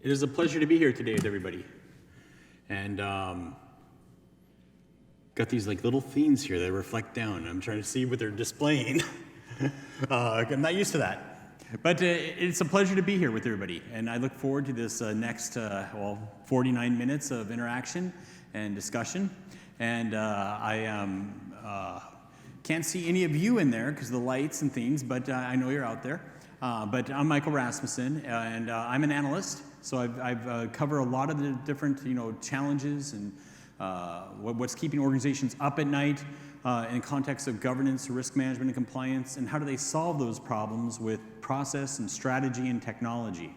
It is a pleasure to be here today with everybody. And got these like little themes here that reflect down. I'm trying to see what they're displaying. I'm not used to that. But it's a pleasure to be here with everybody. And I look forward to this next, 49 minutes of interaction and discussion. And I can't see any of you in there because of the lights and things, but I know you're out there. But I'm Michael Rasmussen, and I'm an analyst. So I've covered a lot of the different, challenges and what's keeping organizations up at night in context of governance, risk management, and compliance, and how do they solve those problems with process and strategy and technology.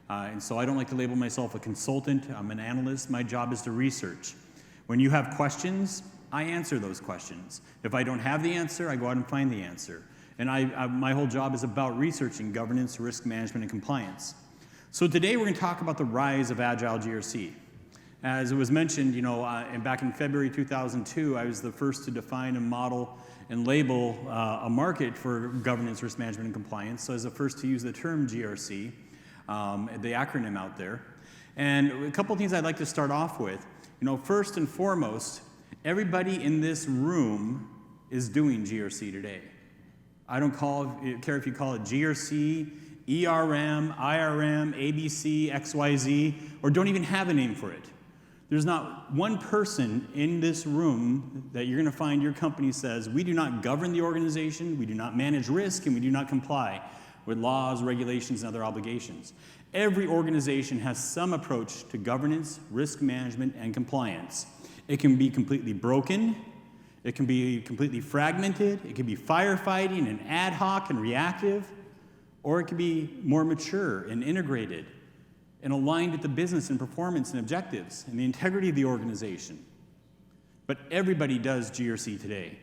And so I don't like to label myself a consultant. I'm an analyst. My job is to research. When you have questions, I answer those questions. If I don't have the answer, I go out and find the answer. And my whole job is about researching governance, risk management, and compliance. So today we're going to talk about the rise of Agile GRC. As it was mentioned, back in February 2002, I was the first to define a model and label a market for governance, risk management, and compliance. So I was the first to use the term GRC, the acronym out there. And a couple of things I'd like to start off with. First and foremost, everybody in this room is doing GRC today. I don't care if you call it GRC, ERM, IRM, ABC, XYZ, or don't even have a name for it. There's not one person in this room that you're going to find your company says, we do not govern the organization, we do not manage risk, and we do not comply with laws, regulations, and other obligations. Every organization has some approach to governance, risk management, and compliance. It can be completely broken. It can be completely fragmented. It can be firefighting and ad hoc and reactive. Or it can be more mature and integrated and aligned with the business and performance and objectives and the integrity of the organization. But everybody does GRC today,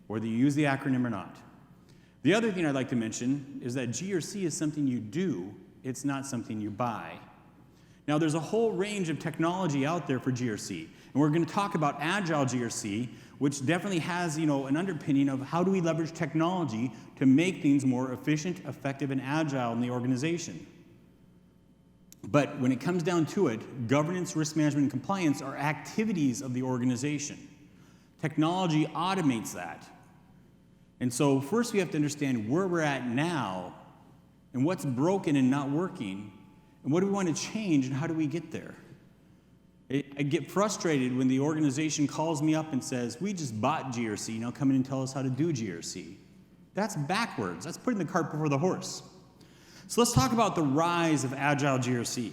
whether you use the acronym or not. The other thing I'd like to mention is that GRC is something you do, it's not something you buy. Now, there's a whole range of technology out there for GRC, and we're going to talk about Agile GRC, which definitely has, an underpinning of how do we leverage technology to make things more efficient, effective, and agile in the organization. But when it comes down to it, governance, risk management, and compliance are activities of the organization. Technology automates that. And so first we have to understand where we're at now and what's broken and not working, and what do we want to change and how do we get there? I get frustrated when the organization calls me up and says, we just bought GRC, now come in and tell us how to do GRC. That's backwards. That's putting the cart before the horse. So let's talk about the rise of Agile GRC.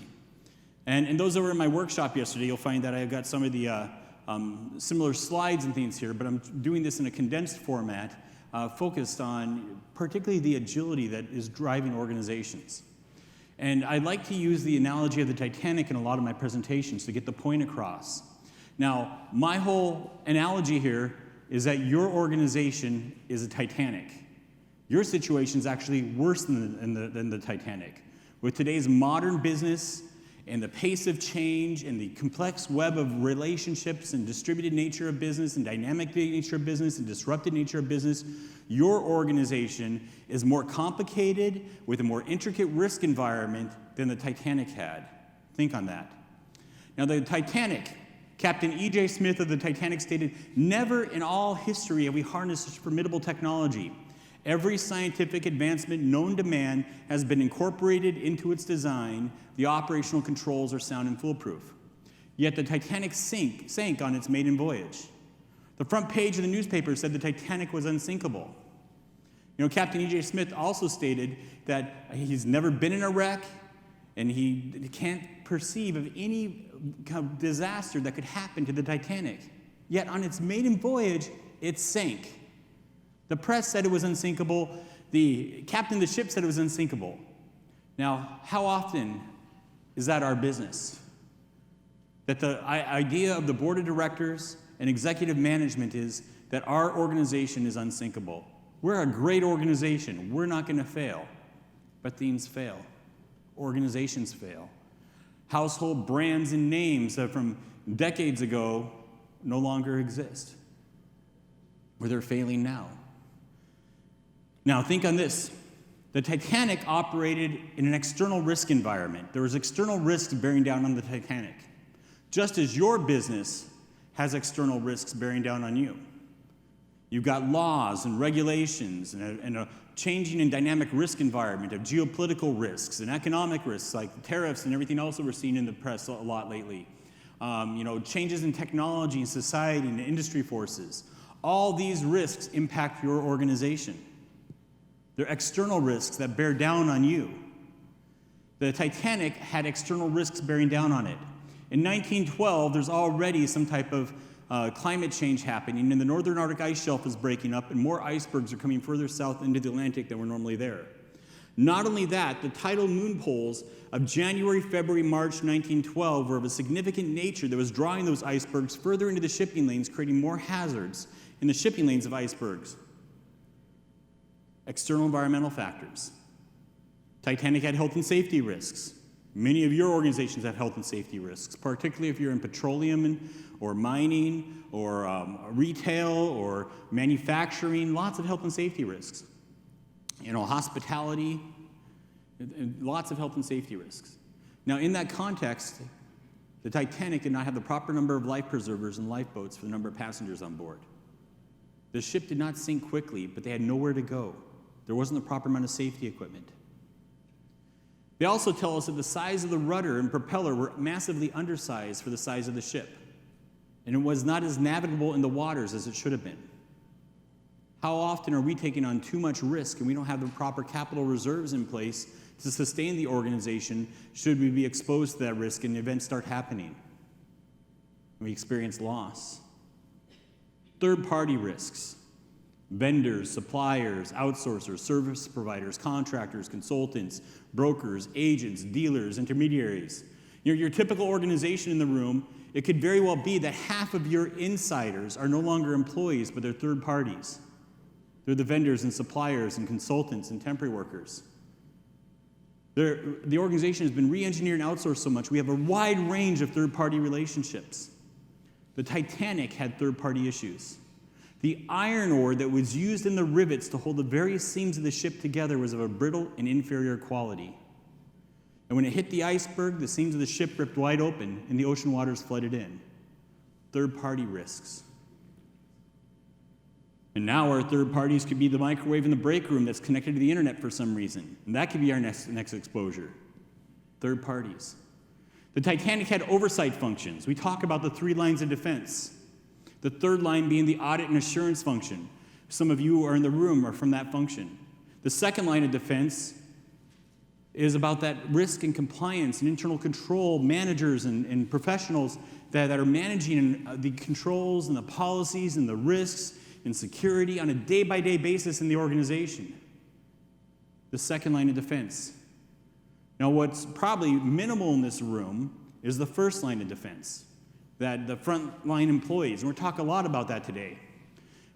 And those that were in my workshop yesterday, you'll find that I've got some of the similar slides and things here, but I'm doing this in a condensed format focused on particularly the agility that is driving organizations. And I like to use the analogy of the Titanic in a lot of my presentations to get the point across. Now, my whole analogy here is that your organization is a Titanic. Your situation is actually worse than the Titanic. With today's modern business and the pace of change and the complex web of relationships and distributed nature of business and dynamic nature of business and disrupted nature of business, your organization is more complicated with a more intricate risk environment than the Titanic had. Think on that. Now, the Titanic, Captain E.J. Smith of the Titanic stated, never in all history have we harnessed such formidable technology. Every scientific advancement known to man has been incorporated into its design. The operational controls are sound and foolproof. Yet the Titanic sank on its maiden voyage. The front page of the newspaper said the Titanic was unsinkable. Captain E.J. Smith also stated that he's never been in a wreck and he can't perceive of any kind of disaster that could happen to the Titanic. Yet on its maiden voyage, it sank. The press said it was unsinkable. The captain of the ship said it was unsinkable. Now, how often is that our business? That the idea of the board of directors and executive management is that our organization is unsinkable. We're a great organization. We're not going to fail. But things fail. Organizations fail. Household brands and names that from decades ago no longer exist. Or they're failing now. Now, think on this. The Titanic operated in an external risk environment. There was external risks bearing down on the Titanic, just as your business has external risks bearing down on you. You've got laws and regulations and a changing and dynamic risk environment of geopolitical risks and economic risks like tariffs and everything else that we're seeing in the press a lot lately. Changes in technology and society and industry forces. All these risks impact your organization. They're external risks that bear down on you. The Titanic had external risks bearing down on it. In 1912, there's already some type of climate change happening, and the northern Arctic ice shelf is breaking up, and more icebergs are coming further south into the Atlantic than were normally there. Not only that, the tidal moon poles of January, February, March 1912 were of a significant nature that was drawing those icebergs further into the shipping lanes, creating more hazards in the shipping lanes of icebergs. External environmental factors. Titanic had health and safety risks. Many of your organizations have health and safety risks, particularly if you're in petroleum or mining or retail or manufacturing, lots of health and safety risks. Hospitality, lots of health and safety risks. Now, in that context, the Titanic did not have the proper number of life preservers and lifeboats for the number of passengers on board. The ship did not sink quickly, but they had nowhere to go. There wasn't the proper amount of safety equipment. They also tell us that the size of the rudder and propeller were massively undersized for the size of the ship, and it was not as navigable in the waters as it should have been. How often are we taking on too much risk and we don't have the proper capital reserves in place to sustain the organization should we be exposed to that risk and events start happening? We experience loss. Third-party risks. Vendors, suppliers, outsourcers, service providers, contractors, consultants, brokers, agents, dealers, intermediaries. Your typical organization in the room, it could very well be that half of your insiders are no longer employees, but they're third parties. They're the vendors and suppliers and consultants and temporary workers. The organization has been re-engineered and outsourced so much, we have a wide range of third-party relationships. The Titanic had third-party issues. The iron ore that was used in the rivets to hold the various seams of the ship together was of a brittle and inferior quality. And when it hit the iceberg, the seams of the ship ripped wide open and the ocean waters flooded in. Third-party risks. And now our third parties could be the microwave in the break room that's connected to the internet for some reason. And that could be our next exposure. Third parties. The Titanic had oversight functions. We talk about the 3 lines of defense. The third line being the audit and assurance function. Some of you are in the room are from that function. The second line of defense is about that risk and compliance and internal control managers and professionals that are managing the controls and the policies and the risks and security on a day-by-day basis in the organization. The second line of defense. Now, what's probably minimal in this room is the first line of defense. That the front-line employees, and we'll talk a lot about that today.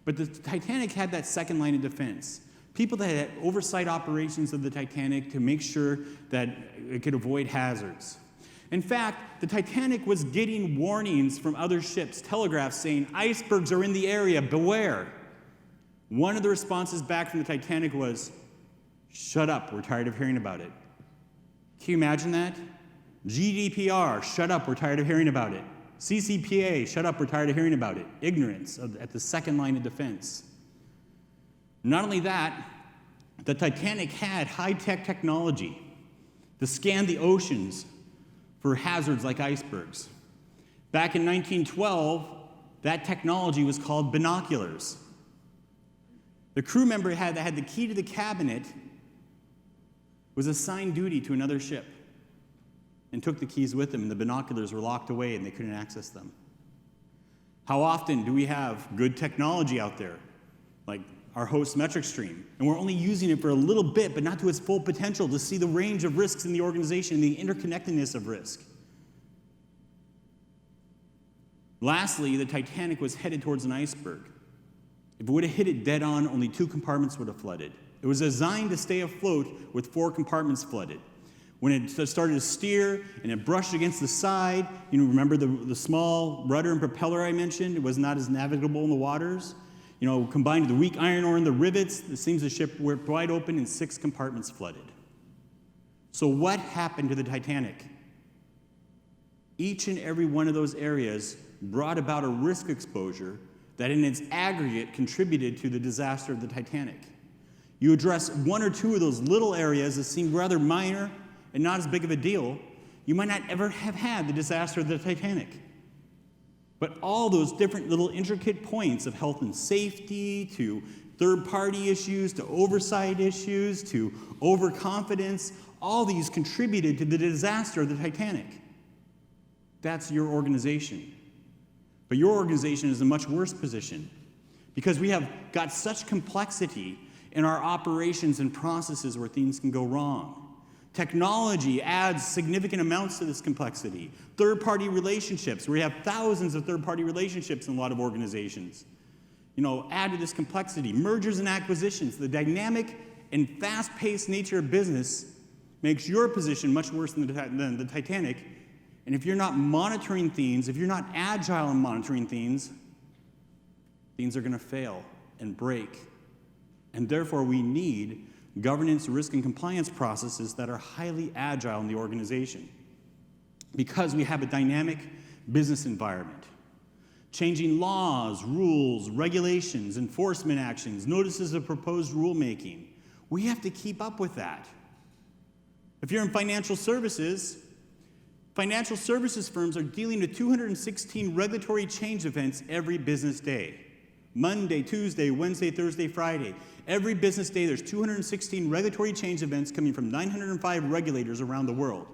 But the Titanic had that second line of defense. People that had oversight operations of the Titanic to make sure that it could avoid hazards. In fact, the Titanic was getting warnings from other ships, telegraphs saying, icebergs are in the area, beware. One of the responses back from the Titanic was, shut up, we're tired of hearing about it. Can you imagine that? GDPR, shut up, we're tired of hearing about it. CCPA, shut up, we're tired of hearing about it. Ignorance at the second line of defense. Not only that, the Titanic had high-tech technology to scan the oceans for hazards like icebergs. Back in 1912, that technology was called binoculars. The crew member that had the key to the cabinet was assigned duty to another ship and took the keys with them, and the binoculars were locked away and they couldn't access them. How often do we have good technology out there, like our host MetricStream, and we're only using it for a little bit, but not to its full potential to see the range of risks in the organization, the interconnectedness of risk. Lastly, the Titanic was headed towards an iceberg. If it would have hit it dead on, only 2 compartments would have flooded. It was designed to stay afloat with 4 compartments flooded. When it started to steer and it brushed against the side, remember the small rudder and propeller I mentioned? It was not as navigable in the waters. Combined with the weak iron ore and the rivets, it seems the ship went wide open and 6 compartments flooded. So what happened to the Titanic? Each and every one of those areas brought about a risk exposure that in its aggregate contributed to the disaster of the Titanic. You address 1 or 2 of those little areas that seem rather minor and not as big of a deal, you might not ever have had the disaster of the Titanic. But all those different little intricate points of health and safety, to third-party issues, to oversight issues, to overconfidence, all these contributed to the disaster of the Titanic. That's your organization. But your organization is in a much worse position because we have got such complexity in our operations and processes where things can go wrong. Technology adds significant amounts to this complexity. Third-party relationships, we have thousands of third-party relationships in a lot of organizations. Add to this complexity. Mergers and acquisitions, the dynamic and fast-paced nature of business makes your position much worse than the Titanic. And if you're not monitoring things, if you're not agile in monitoring things are going to fail and break. And therefore, we need governance, risk, and compliance processes that are highly agile in the organization because we have a dynamic business environment. Changing laws, rules, regulations, enforcement actions, notices of proposed rulemaking. We have to keep up with that. If you're in financial services firms are dealing with 216 regulatory change events every business day. Monday, Tuesday, Wednesday, Thursday, Friday. Every business day, there's 216 regulatory change events coming from 905 regulators around the world.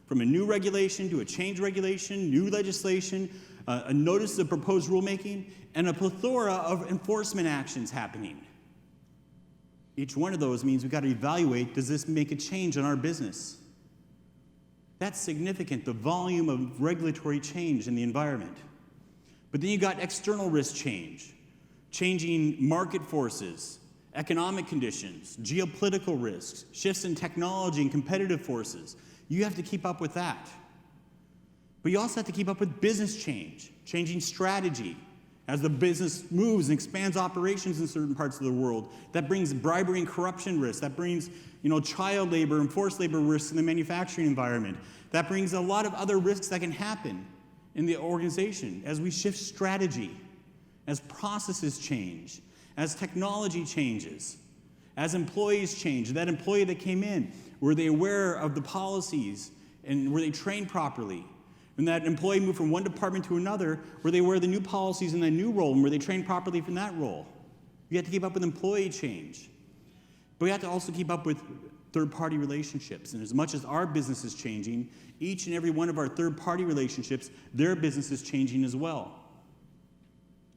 From a new regulation to a change regulation, new legislation, a notice of proposed rulemaking, and a plethora of enforcement actions happening. Each one of those means we've got to evaluate, does this make a change in our business? That's significant, the volume of regulatory change in the environment. But then you got external risk change, changing market forces, economic conditions, geopolitical risks, shifts in technology and competitive forces. You have to keep up with that. But you also have to keep up with business change, changing strategy. As the business moves and expands operations in certain parts of the world, that brings bribery and corruption risks. That brings, child labor and forced labor risks in the manufacturing environment. That brings a lot of other risks that can happen in the organization as we shift strategy, as processes change, as technology changes, as employees change. That employee that came in, were they aware of the policies and were they trained properly? When that employee moved from one department to another, were they aware of the new policies in that new role and were they trained properly from that role? You have to keep up with employee change. But we have to also keep up with third-party relationships. And as much as our business is changing, each and every one of our third-party relationships, their business is changing as well.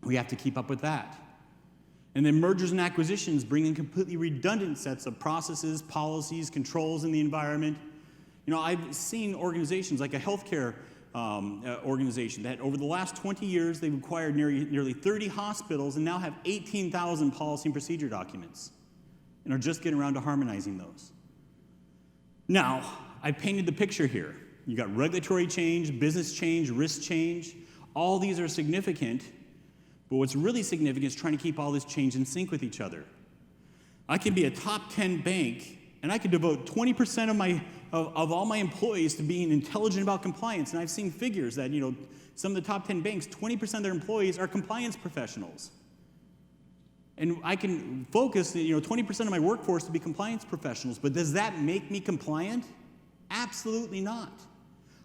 We have to keep up with that. And then mergers and acquisitions bring in completely redundant sets of processes, policies, controls in the environment. I've seen organizations like a healthcare organization that over the last 20 years, they've acquired nearly 30 hospitals and now have 18,000 policy and procedure documents and are just getting around to harmonizing those. Now, I painted the picture here. You got regulatory change, business change, risk change. All these are significant, but what's really significant is trying to keep all this change in sync with each other. I can be a top 10 bank, and I could devote 20% of all my employees to being intelligent about compliance. And I've seen figures that, some of the top 10 banks, 20% of their employees are compliance professionals. And I can focus, 20% of my workforce to be compliance professionals. But does that make me compliant? Absolutely not.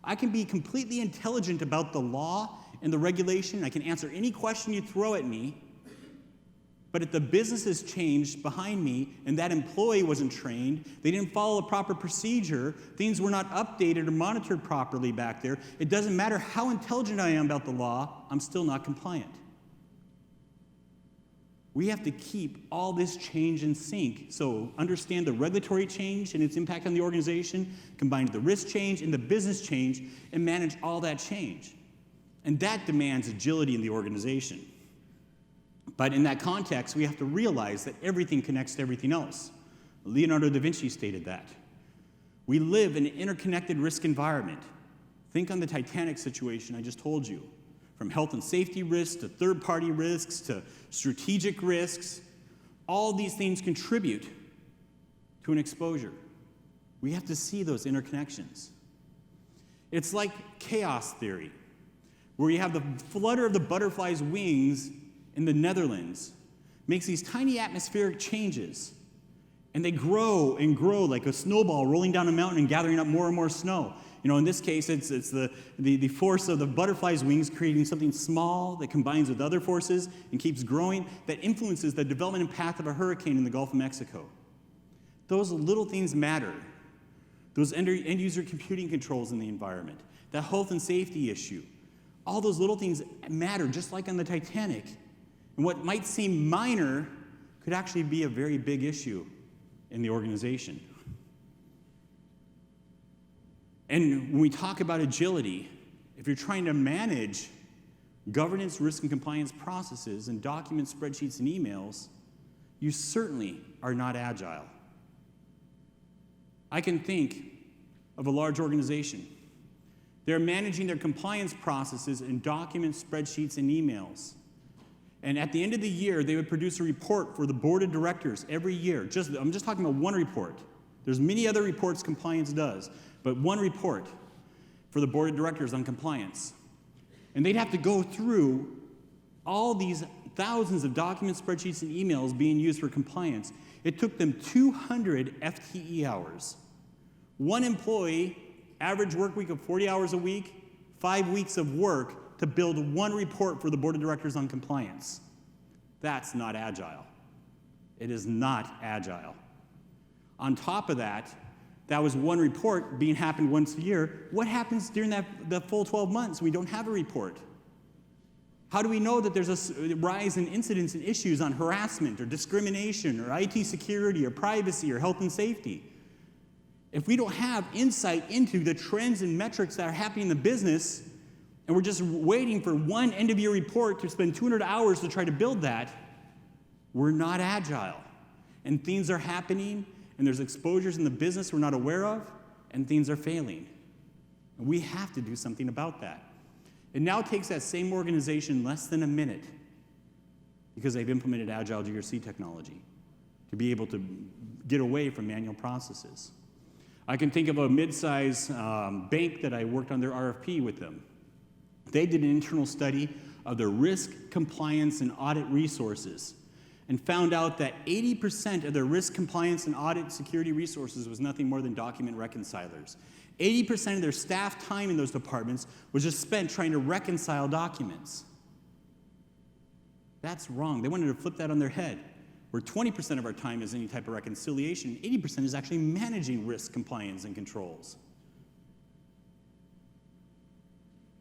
I can be completely intelligent about the law and the regulation. I can answer any question you throw at me. But if the business has changed behind me and that employee wasn't trained, they didn't follow a proper procedure, things were not updated or monitored properly back there, it doesn't matter how intelligent I am about the law, I'm still not compliant. We have to keep all this change in sync. So understand the regulatory change and its impact on the organization, combine the risk change and the business change, and manage all that change. And that demands agility in the organization. But in that context, we have to realize that everything connects to everything else. Leonardo da Vinci stated that. We live in an interconnected risk environment. Think on the Titanic situation I just told you. from health and safety risks to third-party risks to strategic risks. All these things contribute to an exposure. We have to see those interconnections. It's like chaos theory, where you have the flutter of the butterfly's wings in the Netherlands, makes these tiny atmospheric changes, and they grow and grow like a snowball rolling down a mountain and gathering up more and more snow. In this case, it's the force of the butterfly's wings creating something small that combines with other forces and keeps growing, that influences the development and path of a hurricane in the Gulf of Mexico. Those little things matter. Those end-user computing controls in the environment, that health and safety issue, all those little things matter, just like on the Titanic. And what might seem minor could actually be a very big issue in the organization. And when we talk about agility, if you're trying to manage governance, risk, and compliance processes and documents, spreadsheets, and emails, you certainly are not agile. I can think of a large organization. They're managing their compliance processes in documents, spreadsheets, and emails. And at the end of the year, they would produce a report for the board of directors every year. I'm just talking about one report. There's many other reports compliance does, but one report for the board of directors on compliance. And they'd have to go through all these thousands of documents, spreadsheets, and emails being used for compliance. It took them 200 FTE hours. One employee, average work week of 40 hours a week, 5 weeks of work to build one report for the board of directors on compliance. That's not agile. It is not agile. On top of that, that was one report being happened once a year. What happens during the full 12 months? We don't have a report. How do we know that there's a rise in incidents and issues on harassment or discrimination or IT security or privacy or health and safety? If we don't have insight into the trends and metrics that are happening in the business, and we're just waiting for one end-of-year report to spend 200 hours to try to build that, we're not agile. And things are happening, and there's exposures in the business we're not aware of, and things are failing. And we have to do something about that. It now takes that same organization less than a minute, because they've implemented Agile GRC technology, to be able to get away from manual processes. I can think of a mid-size bank that I worked on their RFP with them. They did an internal study of their risk, compliance, and audit resources and found out that 80% of their risk, compliance, and audit security resources was nothing more than document reconcilers. 80% of their staff time in those departments was just spent trying to reconcile documents. That's wrong. They wanted to flip that on their head, where 20% of our time is any type of reconciliation, 80% is actually managing risk, compliance, and controls.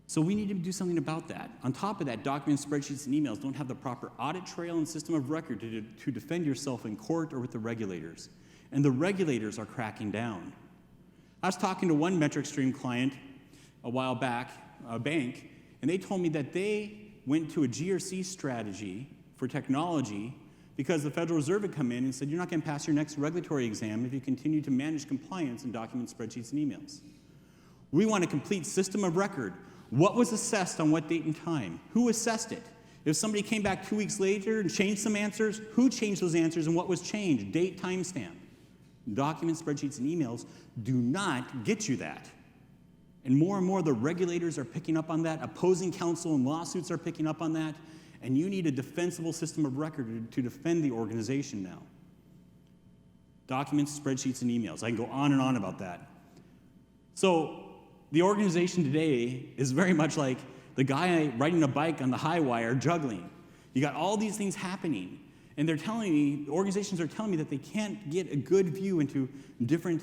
So we need to do something about that. On top of that, documents, spreadsheets, and emails don't have the proper audit trail and system of record to defend yourself in court or with the regulators. And the regulators are cracking down. I was talking to one MetricStream client a while back, a bank, and they told me that they went to a GRC strategy for technology because the Federal Reserve had come in and said, you're not going to pass your next regulatory exam if you continue to manage compliance in documents, spreadsheets, and emails. We want a complete system of record. What was assessed on what date and time? Who assessed it? If somebody came back 2 weeks later and changed some answers, who changed those answers and what was changed? Date, timestamp. Documents, spreadsheets, and emails do not get you that. And more the regulators are picking up on that. Opposing counsel and lawsuits are picking up on that. And you need a defensible system of record to defend the organization now. Documents, spreadsheets, and emails. I can go on and on about that. So the organization today is very much like the guy riding a bike on the high wire juggling. You got all these things happening. And they're telling me, organizations are telling me that they can't get a good view into different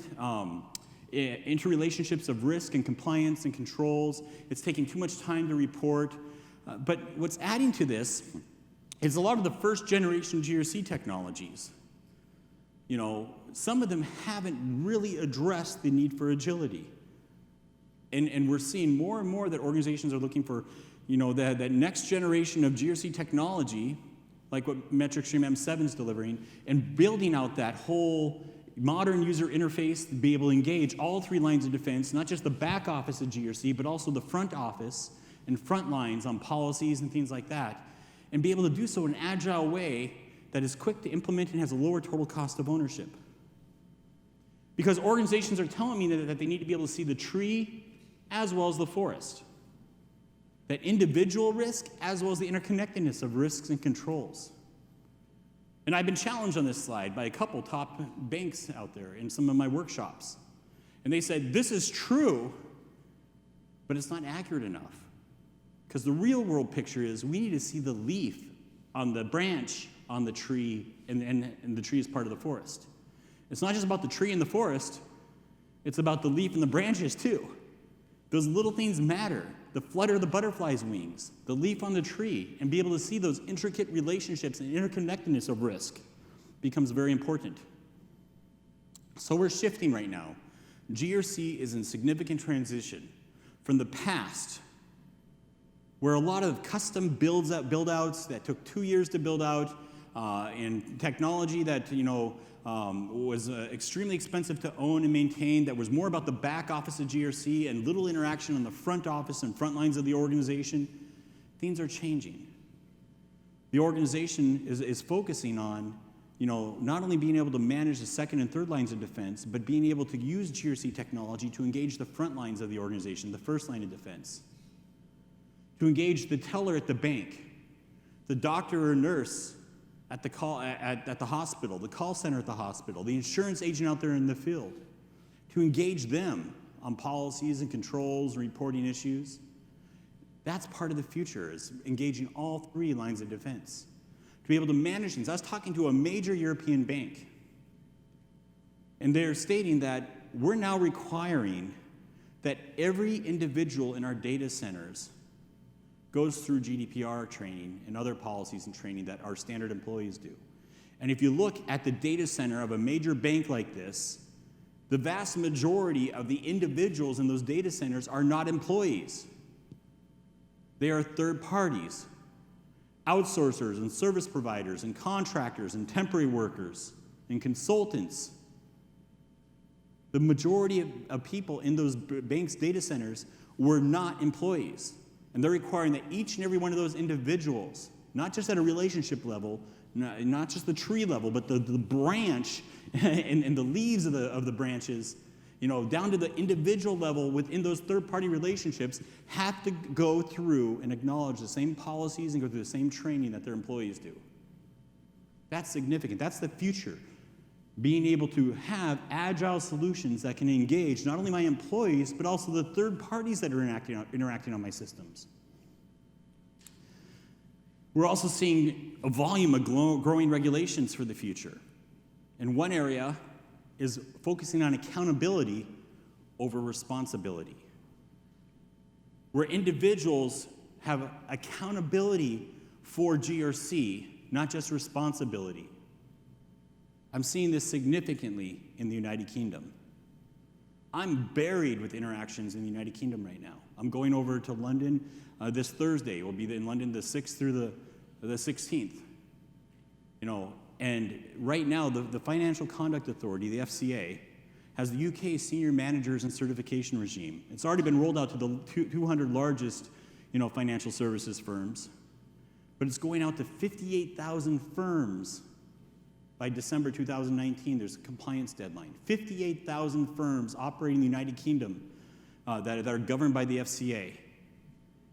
interrelationships of risk and compliance and controls. It's taking too much time to report. But what's adding to this is a lot of the first generation GRC technologies. You know, some of them haven't really addressed the need for agility. And we're seeing more and more that organizations are looking for, you know, that next generation of GRC technology, like what MetricStream M7 is delivering, and building out that whole modern user interface to be able to engage all three lines of defense, not just the back office of GRC, but also the front office, and front lines on policies and things like that, and be able to do so in an agile way that is quick to implement and has a lower total cost of ownership. Because organizations are telling me that they need to be able to see the tree as well as the forest. That individual risk as well as the interconnectedness of risks and controls. And I've been challenged on this slide by a couple top banks out there in some of my workshops. And they said, this is true, but it's not accurate enough. Because the real world picture is we need to see the leaf on the branch on the tree, and the tree is part of the forest. It's not just about the tree and the forest, it's about the leaf and the branches too. Those little things matter. The flutter of the butterfly's wings, the leaf on the tree, and be able to see those intricate relationships and interconnectedness of risk becomes very important. So we're shifting right now. GRC is in significant transition from the past, where a lot of custom build-outs that took 2 years to build out, and technology that was extremely expensive to own and maintain, that was more about the back office of GRC and little interaction on the front office and front lines of the organization. Things are changing. The organization is focusing on not only being able to manage the second and third lines of defense, but being able to use GRC technology to engage the front lines of the organization, the first line of defense. To engage the teller at the bank, the doctor or nurse at the hospital, the call center at the hospital, the insurance agent out there in the field, to engage them on policies and controls and reporting issues. That's part of the future, is engaging all three lines of defense. To be able to manage things. I was talking to a major European bank, and they're stating that we're now requiring that every individual in our data centers goes through GDPR training and other policies and training that our standard employees do. And if you look at the data center of a major bank like this, the vast majority of the individuals in those data centers are not employees. They are third parties, outsourcers and service providers and contractors and temporary workers and consultants. The majority of people in those banks' data centers were not employees. And they're requiring that each and every one of those individuals, not just at a relationship level, not just the tree level, but the branch and the leaves of the branches, down to the individual level within those third-party relationships, have to go through and acknowledge the same policies and go through the same training that their employees do. That's significant. That's the future. Being able to have agile solutions that can engage not only my employees, but also the third parties that are interacting on my systems. We're also seeing a volume of growing regulations for the future. And one area is focusing on accountability over responsibility, where individuals have accountability for GRC, not just responsibility. I'm seeing this significantly in the United Kingdom. I'm buried with interactions in the United Kingdom right now. I'm going over to London this Thursday. We'll be in London the 6th through the 16th. And right now, the Financial Conduct Authority, the FCA, has the UK senior managers and certification regime. It's already been rolled out to the 200 largest, financial services firms, but it's going out to 58,000 firms. By December 2019, there's a compliance deadline. 58,000 firms operating in the United Kingdom that are governed by the FCA.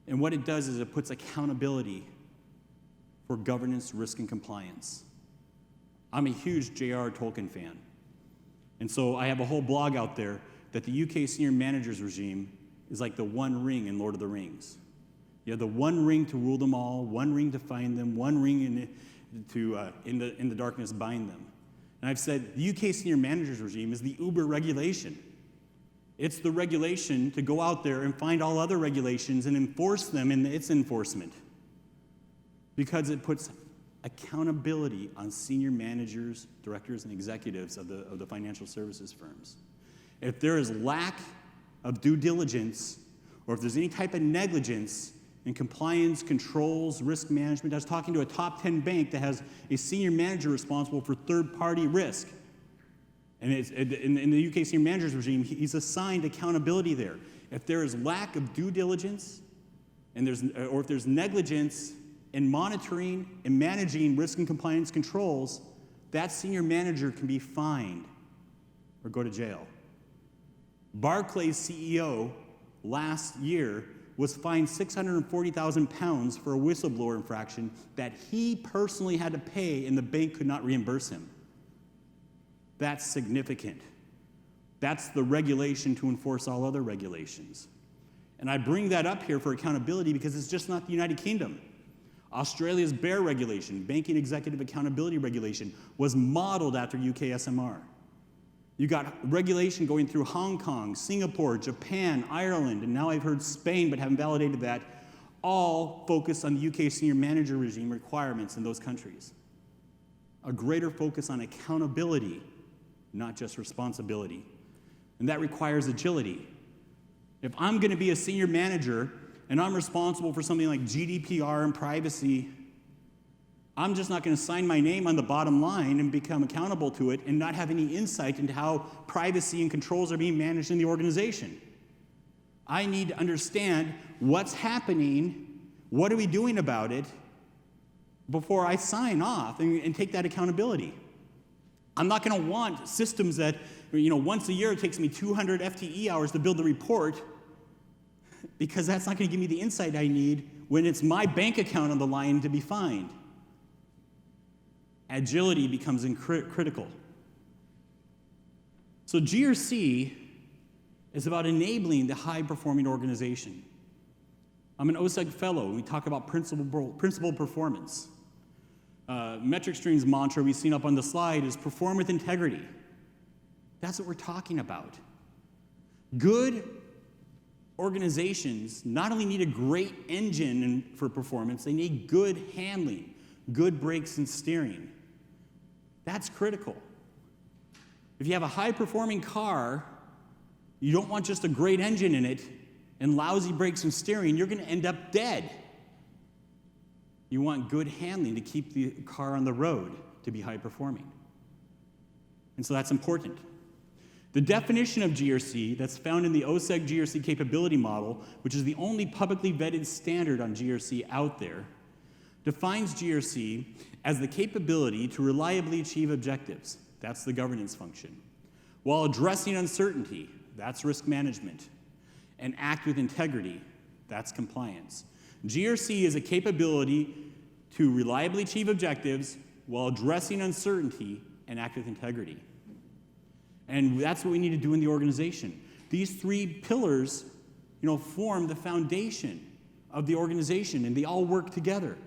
And what it does is it puts accountability for governance, risk, and compliance. I'm a huge J.R. Tolkien fan. And so I have a whole blog out there that the UK senior managers regime is like the one ring in Lord of the Rings. You have the one ring to rule them all, one ring to find them, one ring in the darkness bind them. And I've said the UK senior managers regime is the Uber regulation. It's the regulation to go out there and find all other regulations and enforce them in its enforcement, because it puts accountability on senior managers, directors, and executives of the financial services firms. If there is lack of due diligence, or if there's any type of negligence in compliance, controls, risk management. I was talking to a top 10 bank that has a senior manager responsible for third-party risk. And in the UK senior managers regime, he's assigned accountability there. If there is lack of due diligence or if there's negligence in monitoring and managing risk and compliance controls, that senior manager can be fined or go to jail. Barclays' CEO last year was fined £640,000 for a whistleblower infraction that he personally had to pay and the bank could not reimburse him. That's significant. That's the regulation to enforce all other regulations. And I bring that up here for accountability because it's just not the United Kingdom. Australia's BEAR regulation, Banking Executive Accountability Regulation, was modeled after UK SMR. You got regulation going through Hong Kong, Singapore, Japan, Ireland, and now I've heard Spain, but haven't validated that, all focused on the UK senior manager regime requirements in those countries. A greater focus on accountability, not just responsibility. And that requires agility. If I'm going to be a senior manager and I'm responsible for something like GDPR and privacy, I'm just not going to sign my name on the bottom line and become accountable to it and not have any insight into how privacy and controls are being managed in the organization. I need to understand what's happening, what are we doing about it, before I sign off and take that accountability. I'm not going to want systems that, once a year it takes me 200 FTE hours to build the report, because that's not going to give me the insight I need when it's my bank account on the line to be fined. Agility becomes critical. So GRC is about enabling the high-performing organization. I'm an OSEG fellow, and we talk about principled performance. MetricStream's mantra we've seen up on the slide is perform with integrity. That's what we're talking about. Good organizations not only need a great engine for performance, they need good handling, good brakes and steering. That's critical. If you have a high-performing car, you don't want just a great engine in it and lousy brakes and steering, you're going to end up dead. You want good handling to keep the car on the road to be high-performing. And so that's important. The definition of GRC that's found in the OSEG GRC capability model, which is the only publicly vetted standard on GRC out there, defines GRC as the capability to reliably achieve objectives. That's the governance function. While addressing uncertainty, that's risk management. And act with integrity, that's compliance. GRC is a capability to reliably achieve objectives while addressing uncertainty and act with integrity. And that's what we need to do in the organization. These three pillars, form the foundation of the organization, and they all work together.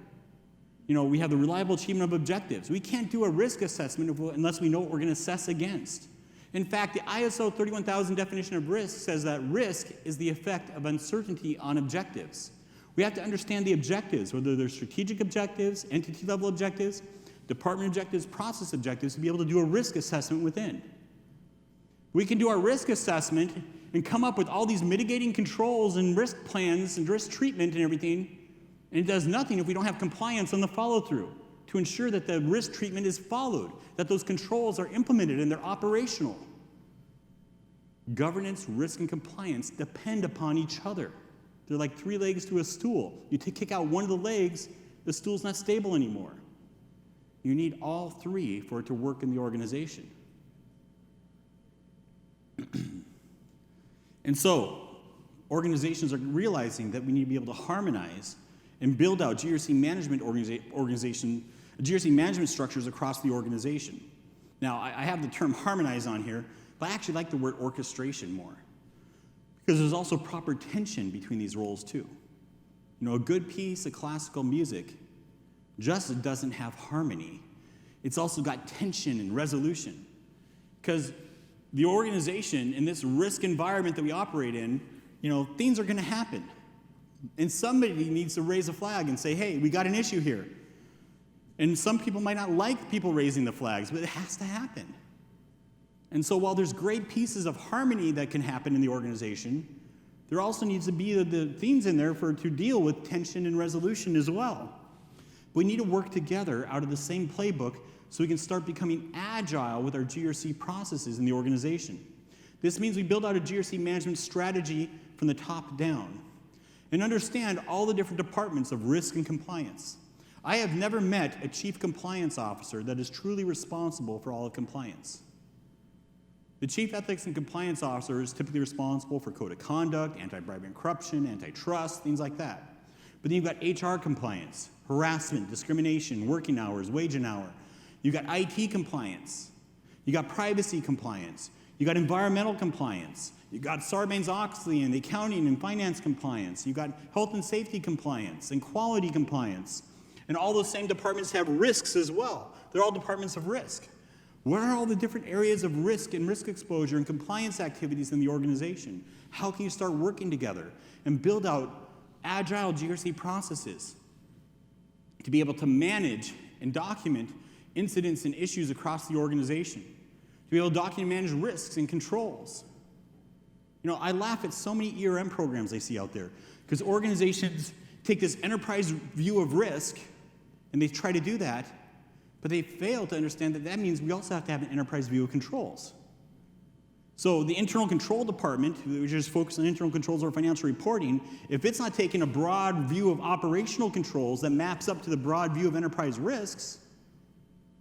We have the reliable achievement of objectives. We can't do a risk assessment unless we know what we're going to assess against. In fact, the ISO 31000 definition of risk says that risk is the effect of uncertainty on objectives. We have to understand the objectives, whether they're strategic objectives, entity-level objectives, department objectives, process objectives, to be able to do a risk assessment within. We can do our risk assessment and come up with all these mitigating controls and risk plans and risk treatment and everything, and it does nothing if we don't have compliance on the follow-through to ensure that the risk treatment is followed, that those controls are implemented and they're operational. Governance, risk, and compliance depend upon each other. They're like three legs to a stool. You kick out one of the legs, the stool's not stable anymore. You need all three for it to work in the organization. And so, organizations are realizing that we need to be able to harmonize and build out GRC management GRC management structures across the organization. Now, I have the term harmonize on here, but I actually like the word orchestration more, because there's also proper tension between these roles too. A good piece of classical music just doesn't have harmony. It's also got tension and resolution, because the organization in this risk environment that we operate in, things are going to happen. And somebody needs to raise a flag and say, hey, we got an issue here. And some people might not like people raising the flags, but it has to happen. And so while there's great pieces of harmony that can happen in the organization, there also needs to be the themes in there to deal with tension and resolution as well. We need to work together out of the same playbook so we can start becoming agile with our GRC processes in the organization. This means we build out a GRC management strategy from the top down. and understand all the different departments of risk and compliance. I have never met a chief compliance officer that is truly responsible for all of compliance. The chief ethics and compliance officer is typically responsible for code of conduct, anti-bribery and corruption, antitrust, things like that. But then you've got HR compliance, harassment, discrimination, working hours, wage and hour. You've got IT compliance. You got privacy compliance. You got environmental compliance. You got Sarbanes-Oxley and the accounting and finance compliance. You got health and safety compliance and quality compliance. And all those same departments have risks as well. They're all departments of risk. Where are all the different areas of risk and risk exposure and compliance activities in the organization? How can you start working together and build out agile GRC processes to be able to manage and document incidents and issues across the organization, to be able to document and manage risks and controls? You know, I laugh at so many ERM programs I see out there because organizations take this enterprise view of risk and they try to do that, but they fail to understand that that means we also have to have an enterprise view of controls. So the internal control department, which is focused on internal controls or financial reporting, if it's not taking a broad view of operational controls that maps up to the broad view of enterprise risks,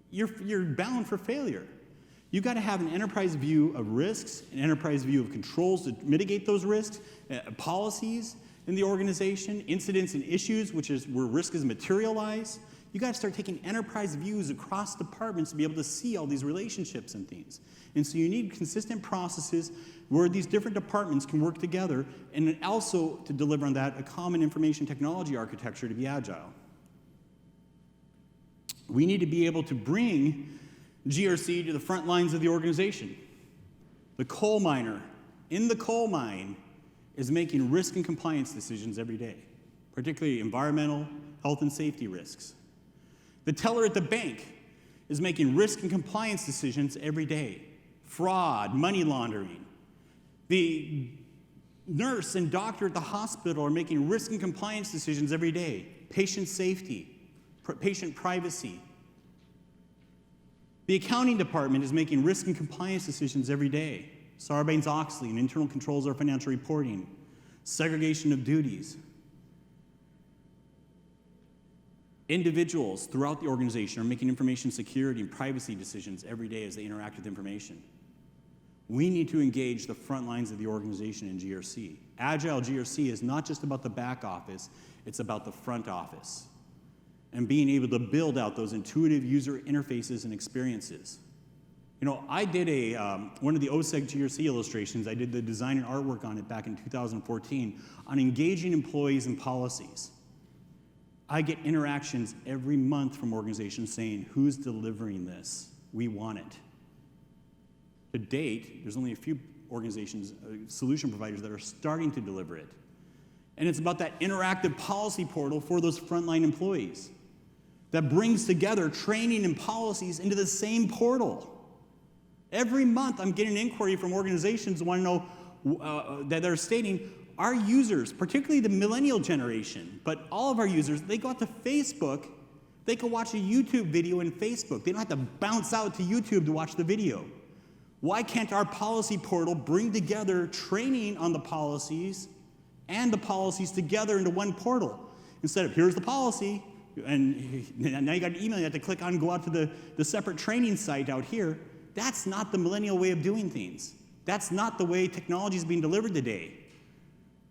you're bound for failure. You've got to have an enterprise view of risks, an enterprise view of controls to mitigate those risks, policies in the organization, incidents and issues, which is where risk is materialized. You got to start taking enterprise views across departments to be able to see all these relationships and things. And so you need consistent processes where these different departments can work together, and also to deliver on that, a common information technology architecture to be agile. We need to be able to bring GRC to the front lines of the organization. The coal miner in the coal mine is making risk and compliance decisions every day, particularly environmental, health and safety risks. The teller at the bank is making risk and compliance decisions every day. Fraud, money laundering. The nurse and doctor at the hospital are making risk and compliance decisions every day. Patient safety, patient privacy. The accounting department is making risk and compliance decisions every day. Sarbanes-Oxley and internal controls or financial reporting. Segregation of duties. Individuals throughout the organization are making information security and privacy decisions every day as they interact with information. We need to engage the front lines of the organization in GRC. Agile GRC is not just about the back office, it's about the front office and being able to build out those intuitive user interfaces and experiences. You know, I did one of the OSEC GRC illustrations. I did the design and artwork on it back in 2014 on engaging employees and policies. I get interactions every month from organizations saying, who's delivering this? We want it. To date, there's only a few organizations, solution providers that are starting to deliver it. And it's about that interactive policy portal for those frontline employees that brings together training and policies into the same portal. Every month, I'm getting an inquiry from organizations who want to know that they're stating, our users, particularly the millennial generation, but all of our users, they go out to Facebook, they can watch a YouTube video in Facebook. They don't have to bounce out to YouTube to watch the video. Why can't our policy portal bring together training on the policies and the policies together into one portal? Instead of, here's the policy, and now you got an email you have to click on and go out to the separate training site out here. That's not the millennial way of doing things. That's not the way technology is being delivered today.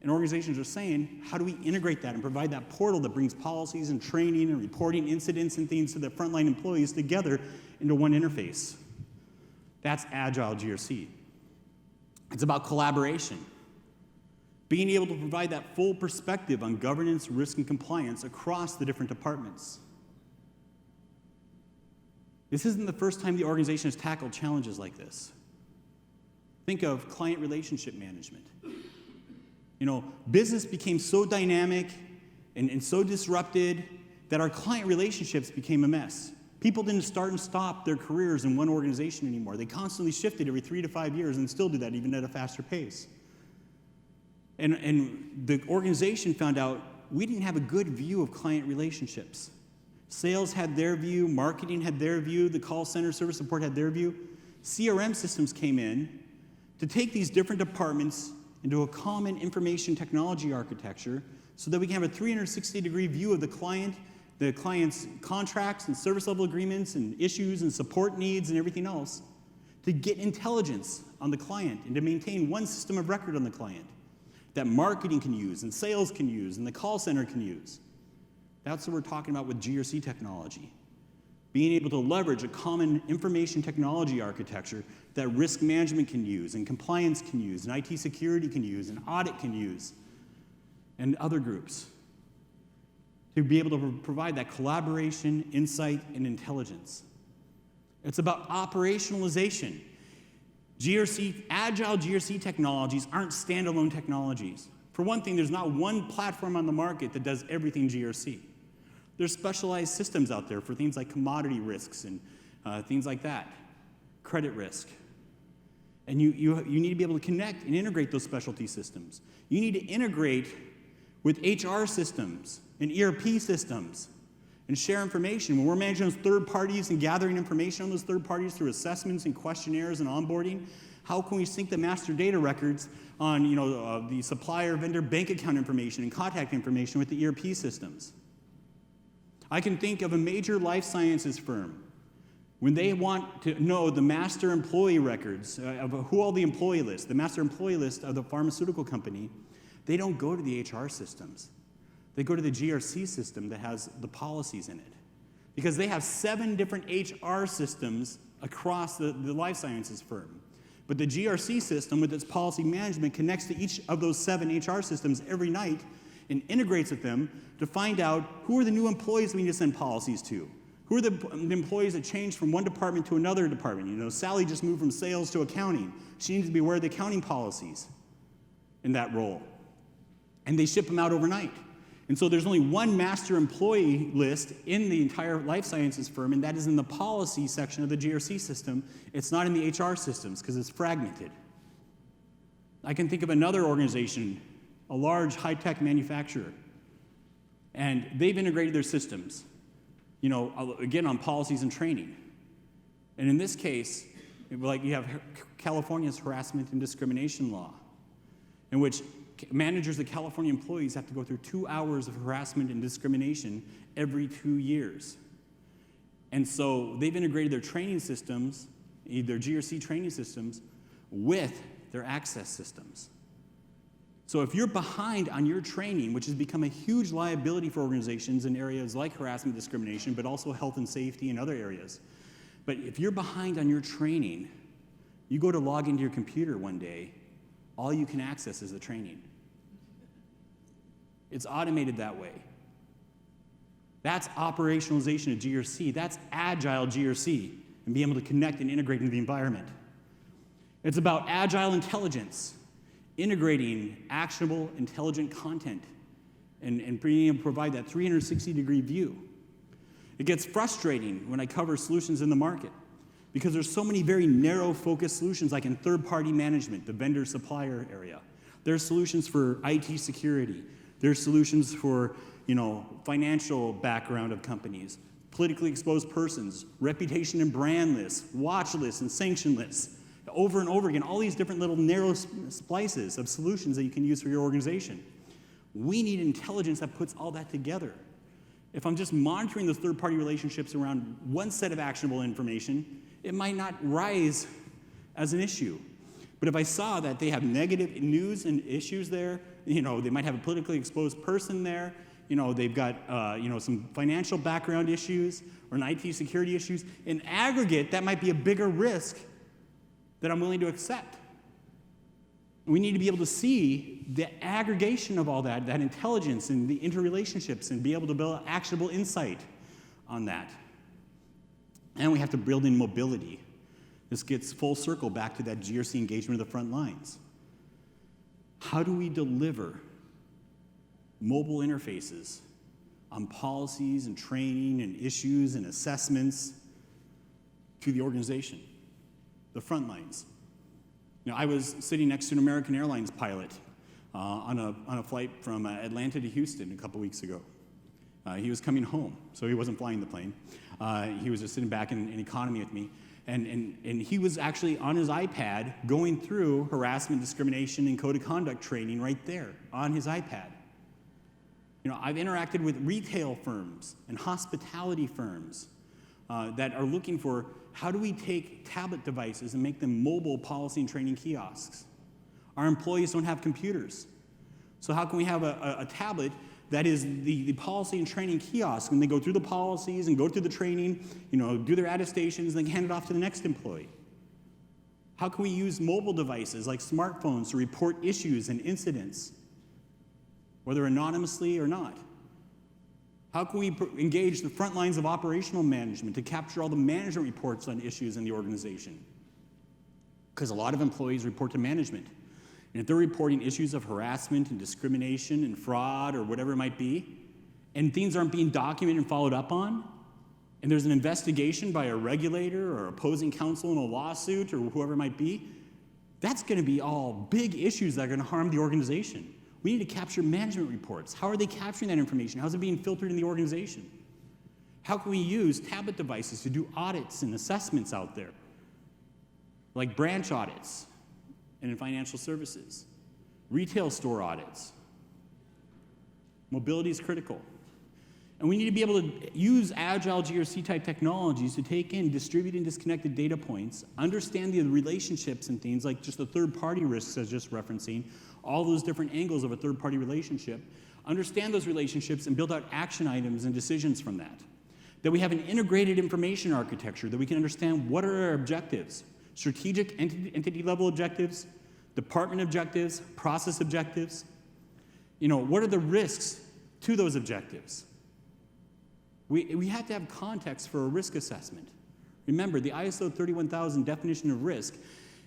And organizations are saying, how do we integrate that and provide that portal that brings policies and training and reporting incidents and things to the frontline employees together into one interface? That's Agile GRC. It's about collaboration. Being able to provide that full perspective on governance, risk, and compliance across the different departments. This isn't the first time the organization has tackled challenges like this. Think of client relationship management. You know, business became so dynamic and so disrupted that our client relationships became a mess. People didn't start and stop their careers in one organization anymore. They constantly shifted every 3 to 5 years and still do that even at a faster pace. And the organization found out we didn't have a good view of client relationships. Sales had their view, marketing had their view, the call center service support had their view. CRM systems came in to take these different departments into a common information technology architecture so that we can have a 360-degree view of the client's contracts and service level agreements and issues and support needs and everything else, to get intelligence on the client and to maintain one system of record on the client that marketing can use and sales can use and the call center can use. That's what we're talking about with GRC technology. Being able to leverage a common information technology architecture that risk management can use and compliance can use and IT security can use and audit can use and other groups, to be able to provide that collaboration, insight, and intelligence. It's about operationalization. Agile GRC technologies aren't standalone technologies. For one thing, there's not one platform on the market that does everything GRC. There's specialized systems out there for things like commodity risks and things like that, credit risk. And you need to be able to connect and integrate those specialty systems. You need to integrate with HR systems and ERP systems and share information. When we're managing those third parties and gathering information on those third parties through assessments and questionnaires and onboarding, how can we sync the master data records on the supplier vendor bank account information and contact information with the ERP systems? I can think of a major life sciences firm. When they want to know the master employee records of who all the employee list, the master employee list of the pharmaceutical company, they don't go to the HR systems. They go to the GRC system that has the policies in it. Because they have 7 different HR systems across the life sciences firm. But the GRC system with its policy management connects to each of those 7 HR systems every night and integrates with them to find out who are the new employees we need to send policies to. Who are the employees that changed from one department to another department? Sally just moved from sales to accounting. She needs to be aware of the accounting policies in that role. And they ship them out overnight. And so there's only one master employee list in the entire life sciences firm, and that is in the policy section of the GRC system. It's not in the HR systems because it's fragmented. I can think of another organization, a large high-tech manufacturer, and they've integrated their systems, again, on policies and training. And in this case, like you have California's harassment and discrimination law, in which managers of California employees have to go through 2 hours of harassment and discrimination every 2 years. And so they've integrated their training systems, their GRC training systems, with their access systems. So if you're behind on your training, which has become a huge liability for organizations in areas like harassment, discrimination, but also health and safety and other areas. But if you're behind on your training, you go to log into your computer one day, all you can access is the training. It's automated that way. That's operationalization of GRC. That's agile GRC and being able to connect and integrate into the environment. It's about agile intelligence, integrating actionable, intelligent content and being able to provide that 360-degree view. It gets frustrating when I cover solutions in the market because there's so many very narrow-focused solutions, like in third-party management, the vendor-supplier area. There's solutions for IT security. There's solutions for, financial background of companies, politically exposed persons, reputation and brand lists, watch lists and sanction lists. Over and over again, all these different little narrow splices of solutions that you can use for your organization. We need intelligence that puts all that together. If I'm just monitoring those third-party relationships around one set of actionable information, it might not rise as an issue. But if I saw that they have negative news and issues there, they might have a politically exposed person there, they've got some financial background issues or an IT security issues, in aggregate, that might be a bigger risk that I'm willing to accept. We need to be able to see the aggregation of all that intelligence and the interrelationships, and be able to build actionable insight on that. And we have to build in mobility. This gets full circle back to that GRC engagement of the front lines. How do we deliver mobile interfaces on policies and training and issues and assessments to the organization, the front lines? I was sitting next to an American Airlines pilot on a flight from Atlanta to Houston a couple weeks ago. He was coming home, so he wasn't flying the plane. He was just sitting back in economy with me. And he was actually on his iPad going through harassment, discrimination, and code of conduct training right there on his iPad. I've interacted with retail firms and hospitality firms that are looking for how do we take tablet devices and make them mobile policy and training kiosks. Our employees don't have computers. So how can we have a tablet that is the policy and training kiosk when they go through the policies and go through the training, do their attestations, and then hand it off to the next employee? How can we use mobile devices like smartphones to report issues and incidents, whether anonymously or not? How can we engage the front lines of operational management to capture all the management reports on issues in the organization? Because a lot of employees report to management. And if they're reporting issues of harassment and discrimination and fraud or whatever it might be, and things aren't being documented and followed up on, and there's an investigation by a regulator or opposing counsel in a lawsuit or whoever it might be, that's going to be all big issues that are going to harm the organization. We need to capture management reports. How are they capturing that information? How is it being filtered in the organization? How can we use tablet devices to do audits and assessments out there, like branch audits and in financial services, retail store audits? Mobility is critical. And we need to be able to use Agile GRC type technologies to take in distributed and disconnected data points, understand the relationships and things like just the third-party risks I was just referencing, all those different angles of a third-party relationship, understand those relationships and build out action items and decisions from that. That we have an integrated information architecture, that we can understand what are our objectives, strategic entity-level objectives, department objectives, process objectives. What are the risks to those objectives? We have to have context for a risk assessment. Remember, the ISO 31000 definition of risk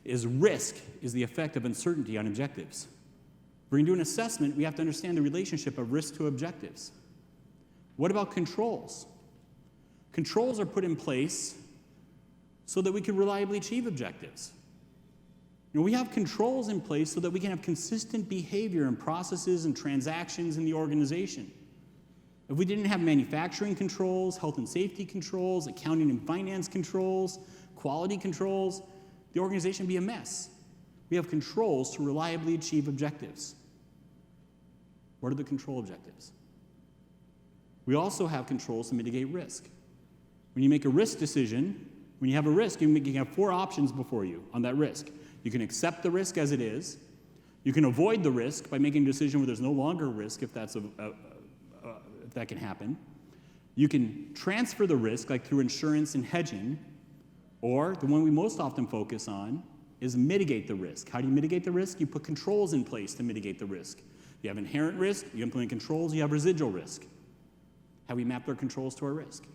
is the effect of uncertainty on objectives. If we're going to do an assessment, we have to understand the relationship of risk to objectives. What about controls? Controls are put in place so that we can reliably achieve objectives. We have controls in place so that we can have consistent behavior and processes and transactions in the organization. If we didn't have manufacturing controls, health and safety controls, accounting and finance controls, quality controls, the organization would be a mess. We have controls to reliably achieve objectives. What are the control objectives? We also have controls to mitigate risk. When you make a risk decision, when you have a risk, you have 4 options before you on that risk. You can accept the risk as it is. You can avoid the risk by making a decision where there's no longer a risk if that can happen. You can transfer the risk, like through insurance and hedging, or the one we most often focus on is mitigate the risk. How do you mitigate the risk? You put controls in place to mitigate the risk. You have inherent risk, you implement controls, you have residual risk. Have we mapped our controls to our risk?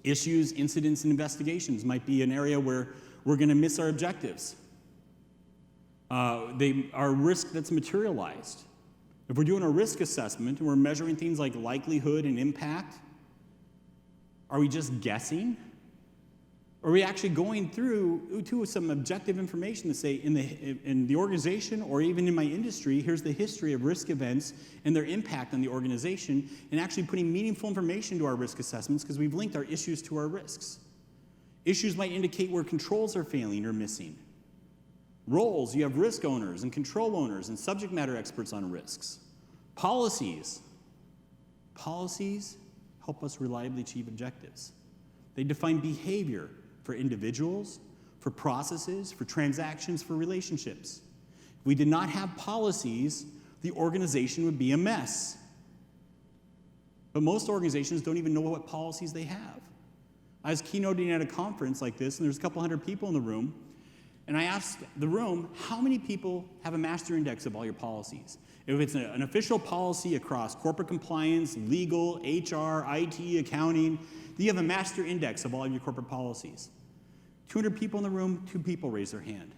Issues, incidents, and investigations might be an area where we're going to miss our objectives. They are risk that's materialized. If we're doing a risk assessment and we're measuring things like likelihood and impact, are we just guessing? Or are we actually going through to some objective information to say in the organization or even in my industry, here's the history of risk events and their impact on the organization, and actually putting meaningful information to our risk assessments because we've linked our issues to our risks. Issues might indicate where controls are failing or missing. Roles, you have risk owners and control owners and subject matter experts on risks. Policies help us reliably achieve objectives. They define behavior for individuals, for processes, for transactions, for relationships. If we did not have policies, the organization would be a mess. But most organizations don't even know what policies they have. I was keynoting at a conference like this, and there's a couple hundred people in the room, and I asked the room, how many people have a master index of all your policies? If it's an official policy across corporate compliance, legal, HR, IT, accounting, do you have a master index of all of your corporate policies? 200 people in the room, 2 people raise their hand.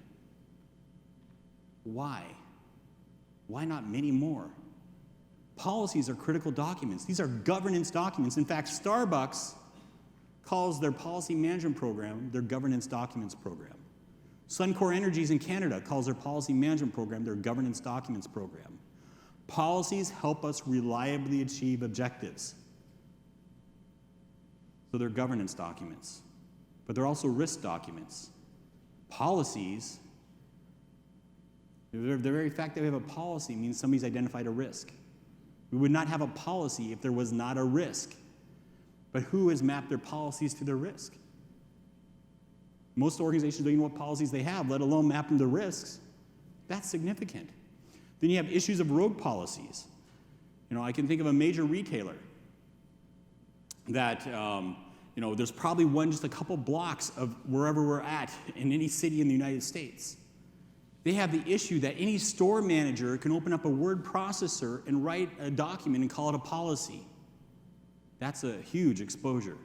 Why? Why not many more? Policies are critical documents. These are governance documents. In fact, Starbucks calls their policy management program their governance documents program. Suncor Energies in Canada calls their policy management program their governance documents program. Policies help us reliably achieve objectives. So they're governance documents, but they're also risk documents. Policies, the very fact that we have a policy means somebody's identified a risk. We would not have a policy if there was not a risk. But who has mapped their policies to their risk? Most organizations don't even know what policies they have, let alone map them to risks. That's significant. Then you have issues of rogue policies. I can think of a major retailer that, there's probably one just a couple blocks of wherever we're at in any city in the United States. They have the issue that any store manager can open up a word processor and write a document and call it a policy. That's a huge exposure.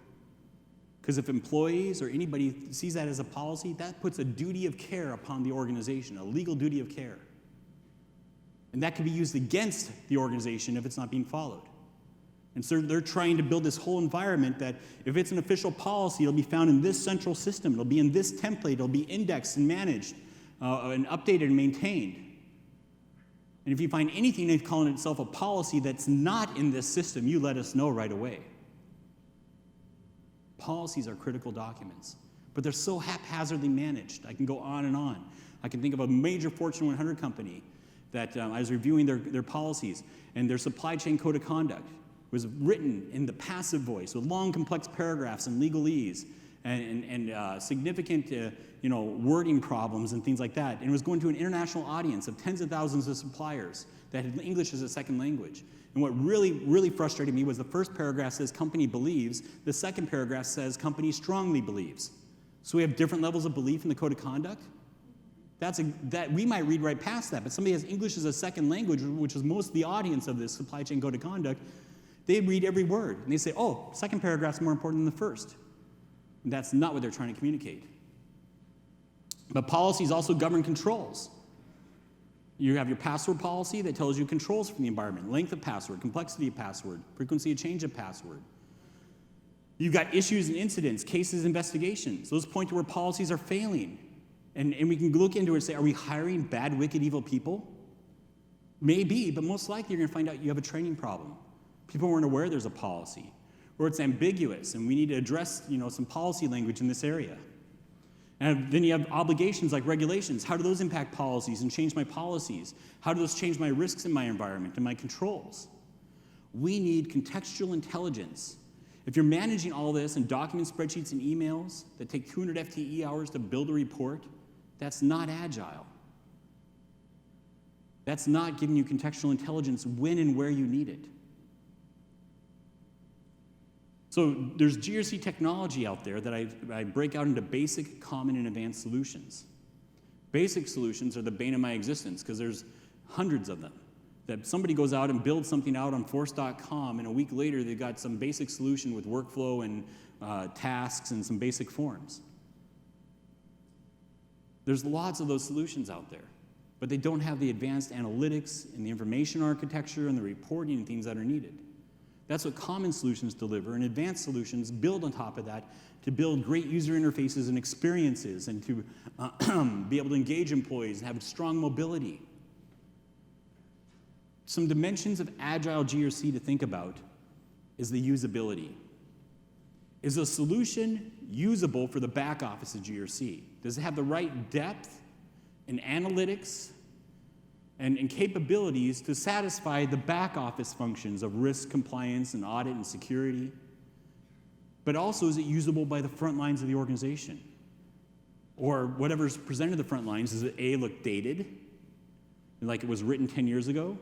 Because if employees or anybody sees that as a policy, that puts a duty of care upon the organization, a legal duty of care. And that can be used against the organization if it's not being followed. And so they're trying to build this whole environment that if it's an official policy, it'll be found in this central system, it'll be in this template, it'll be indexed and managed and updated and maintained. And if you find anything that's calling itself a policy that's not in this system, you let us know right away. Policies are critical documents, but they're so haphazardly managed. I can go on and on. I can think of a major Fortune 100 company that I was reviewing their policies, and their supply chain code of conduct was written in the passive voice with long, complex paragraphs and legalese and significant wording problems and things like that. And it was going to an international audience of tens of thousands of suppliers that had English as a second language. And what really, really frustrated me was the first paragraph says company believes, the second paragraph says company strongly believes. So we have different levels of belief in the code of conduct. That we might read right past that, but somebody has English as a second language, which is most of the audience of this supply chain code of conduct, they read every word, and they say, oh, second paragraph's more important than the first. And that's not what they're trying to communicate. But policies also govern controls. You have your password policy that tells you controls for the environment, length of password, complexity of password, frequency of change of password. You've got issues and incidents, cases, investigations. Those point to where policies are failing. And we can look into it and say, are we hiring bad, wicked, evil people? Maybe, but most likely you're going to find out you have a training problem. People weren't aware there's a policy. Or it's ambiguous, and we need to address some policy language in this area. And then you have obligations like regulations. How do those impact policies and change my policies? How do those change my risks in my environment and my controls? We need contextual intelligence. If you're managing all this in document spreadsheets and emails that take 200 FTE hours to build a report, that's not agile. That's not giving you contextual intelligence when and where you need it. So there's GRC technology out there that I break out into basic, common, and advanced solutions. Basic solutions are the bane of my existence because there's hundreds of them. That somebody goes out and builds something out on force.com, and a week later they've got some basic solution with workflow and tasks and some basic forms. There's lots of those solutions out there, but they don't have the advanced analytics and the information architecture and the reporting and things that are needed. That's what common solutions deliver, and advanced solutions build on top of that to build great user interfaces and experiences and to be able to engage employees and have strong mobility. Some dimensions of Agile GRC to think about is the usability. Is a solution usable for the back office of GRC? Does it have the right depth and analytics and capabilities to satisfy the back office functions of risk, compliance, and audit and security? But also, is it usable by the front lines of the organization? Or whatever's presented to the front lines, does it A, look dated, like it was written 10 years ago?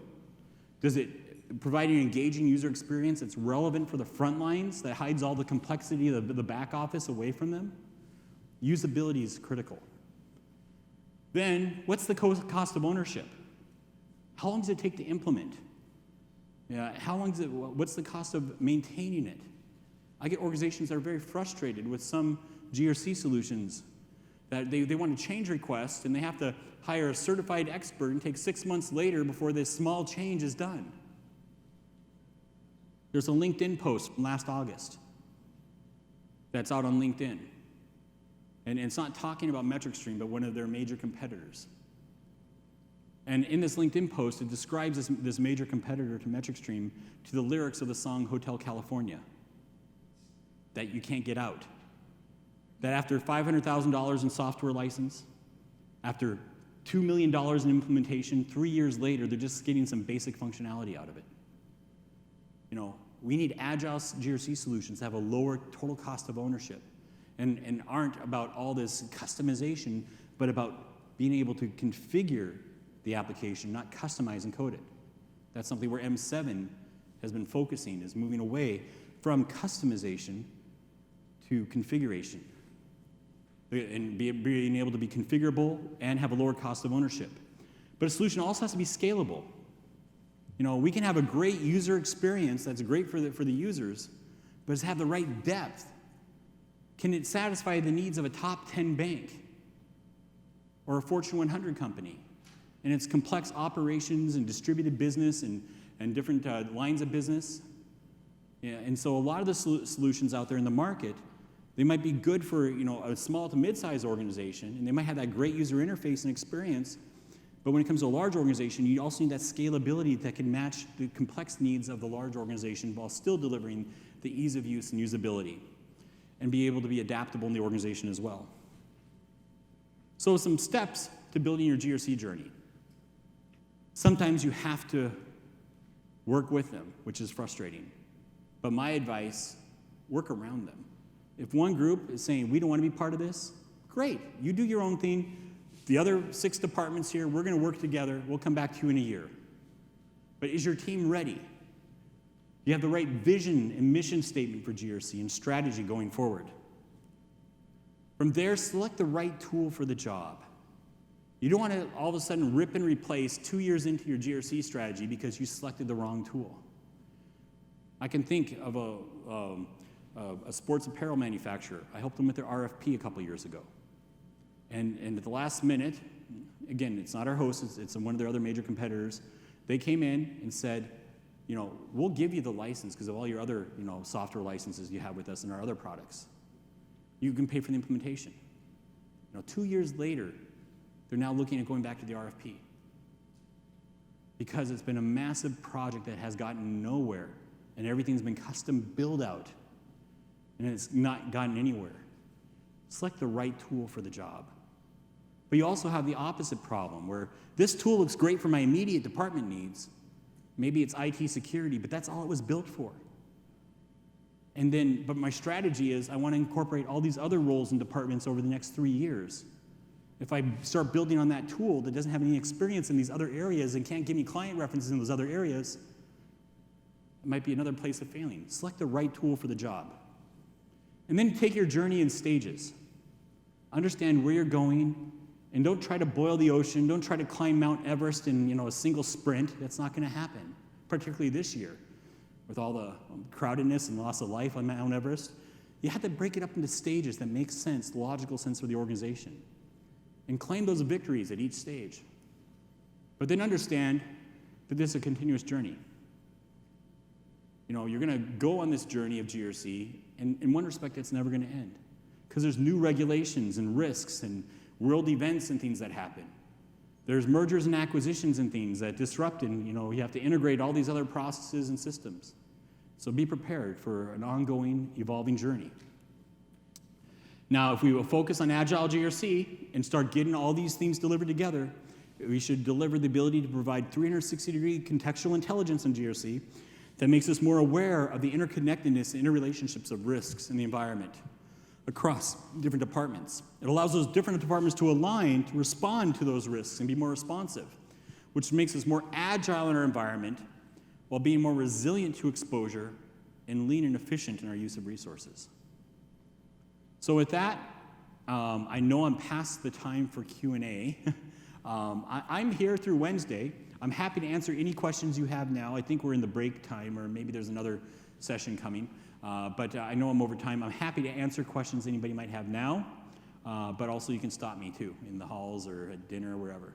Does it provide an engaging user experience that's relevant for the front lines, that hides all the complexity of the back office away from them? Usability is critical. Then, what's the cost of ownership? How long does it take to implement? What's the cost of maintaining it? I get organizations that are very frustrated with some GRC solutions that they want a change request and they have to hire a certified expert and take 6 months later before this small change is done. There's a LinkedIn post from last August that's out on LinkedIn. And it's not talking about MetricStream, but one of their major competitors. And in this LinkedIn post, it describes this major competitor to MetricStream to the lyrics of the song Hotel California, that you can't get out. That after $500,000 in software license, after $2 million in implementation, 3 years later, they're just getting some basic functionality out of it. We need Agile GRC solutions that have a lower total cost of ownership and aren't about all this customization, but about being able to configure the application, not customize and code it. That's something where M7 has been focusing, is moving away from customization to configuration and being able to be configurable and have a lower cost of ownership. But a solution also has to be scalable. We can have a great user experience that's great for the users, but does it have the right depth? Can it satisfy the needs of a top 10 bank or a Fortune 100 company and its complex operations and distributed business and different lines of business? Yeah, and so a lot of the solutions out there in the market, they might be good for a small to mid-sized organization, and they might have that great user interface and experience. But when it comes to a large organization, you also need that scalability that can match the complex needs of the large organization while still delivering the ease of use and usability, and be able to be adaptable in the organization as well. So some steps to building your GRC journey. Sometimes you have to work with them, which is frustrating. But my advice, work around them. If one group is saying, we don't want to be part of this, great, you do your own thing. The other 6 departments here, we're going to work together. We'll come back to you in a year. But is your team ready? You have the right vision and mission statement for GRC and strategy going forward. From there, select the right tool for the job. You don't want to all of a sudden rip and replace 2 years into your GRC strategy because you selected the wrong tool. I can think of a sports apparel manufacturer. I helped them with their RFP a couple years ago. And at the last minute, again, it's not our host, it's one of their other major competitors, they came in and said, we'll give you the license because of all your other software licenses you have with us and our other products. You can pay for the implementation. 2 years later, they're now looking at going back to the RFP because it's been a massive project that has gotten nowhere and everything's been custom build out and it's not gotten anywhere. Select the right tool for the job. But you also have the opposite problem where this tool looks great for my immediate department needs. Maybe it's IT security, but that's all it was built for. But my strategy is I want to incorporate all these other roles and departments over the next 3 years. If I start building on that tool that doesn't have any experience in these other areas and can't give me client references in those other areas, it might be another place of failing. Select the right tool for the job. And then take your journey in stages. Understand where you're going, and don't try to boil the ocean. Don't try to climb Mount Everest in a single sprint. That's not going to happen, particularly this year. With all the crowdedness and loss of life on Mount Everest, you have to break it up into stages that make sense, logical sense for the organization, and claim those victories at each stage. But then understand that this is a continuous journey. You're going to go on this journey of GRC, and in one respect, it's never going to end, because there's new regulations and risks and world events and things that happen. There's mergers and acquisitions and things that disrupt, and you have to integrate all these other processes and systems. So be prepared for an ongoing, evolving journey. Now, if we will focus on Agile GRC and start getting all these things delivered together, we should deliver the ability to provide 360-degree contextual intelligence in GRC that makes us more aware of the interconnectedness and interrelationships of risks in the environment across different departments. It allows those different departments to align to respond to those risks and be more responsive, which makes us more agile in our environment while being more resilient to exposure and lean and efficient in our use of resources. So with that, I know I'm past the time for Q&A. I'm here through Wednesday. I'm happy to answer any questions you have now. I think we're in the break time, or maybe there's another session coming. But I know I'm over time. I'm happy to answer questions anybody might have now, but also you can stop me too, in the halls or at dinner or wherever.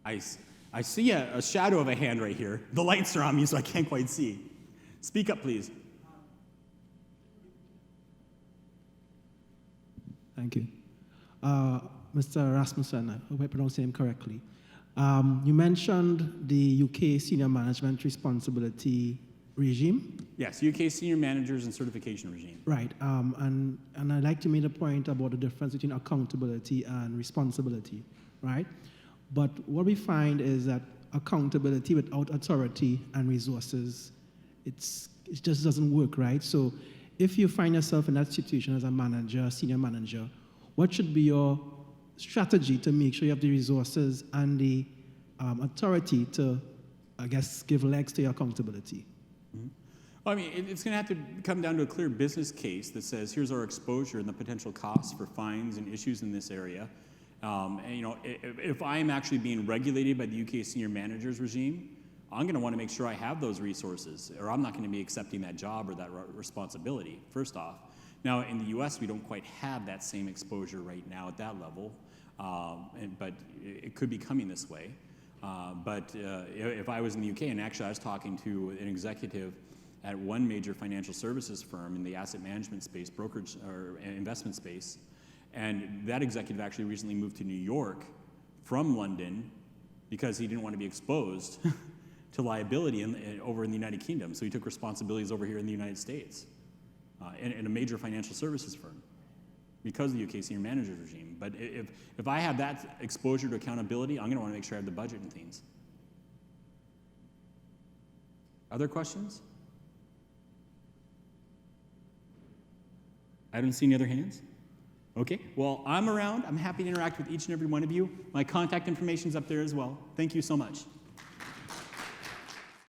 I see a shadow of a hand right here. The lights are on me, so I can't quite see. Speak up, please. Thank you. Mr. Rasmussen, I hope I pronounced your name correctly. You mentioned the UK senior management responsibility regime. Yes, UK senior managers and certification regime. Right, and I'd like to make a point about the difference between accountability and responsibility, right? But what we find is that accountability without authority and resources, it just doesn't work, right? So if you find yourself in that situation as a manager, senior manager, what should be your strategy to make sure you have the resources and the authority to, I guess, give legs to your accountability? Mm-hmm. Well, I mean, it's going to have to come down to a clear business case that says, here's our exposure and the potential costs for fines and issues in this area. And, you know, if I'm actually being regulated by the UK senior managers regime, I'm going to want to make sure I have those resources, or I'm not going to be accepting that job or that responsibility, first off. Now, in the US, we don't quite have that same exposure right now at that level, but it could be coming this way. But if I was in the UK, and actually I was talking to an executive at one major financial services firm in the asset management space, brokerage or investment space, and that executive actually recently moved to New York from London because he didn't want to be exposed to liability over in the United Kingdom. So he took responsibilities over here in the United States in a major financial services firm because of the UK senior managers regime. But if I have that exposure to accountability, I'm going to want to make sure I have the budget and things. Other questions? I don't see any other hands. Okay, well, I'm around. I'm happy to interact with each and every one of you. My contact information is up there as well. Thank you so much.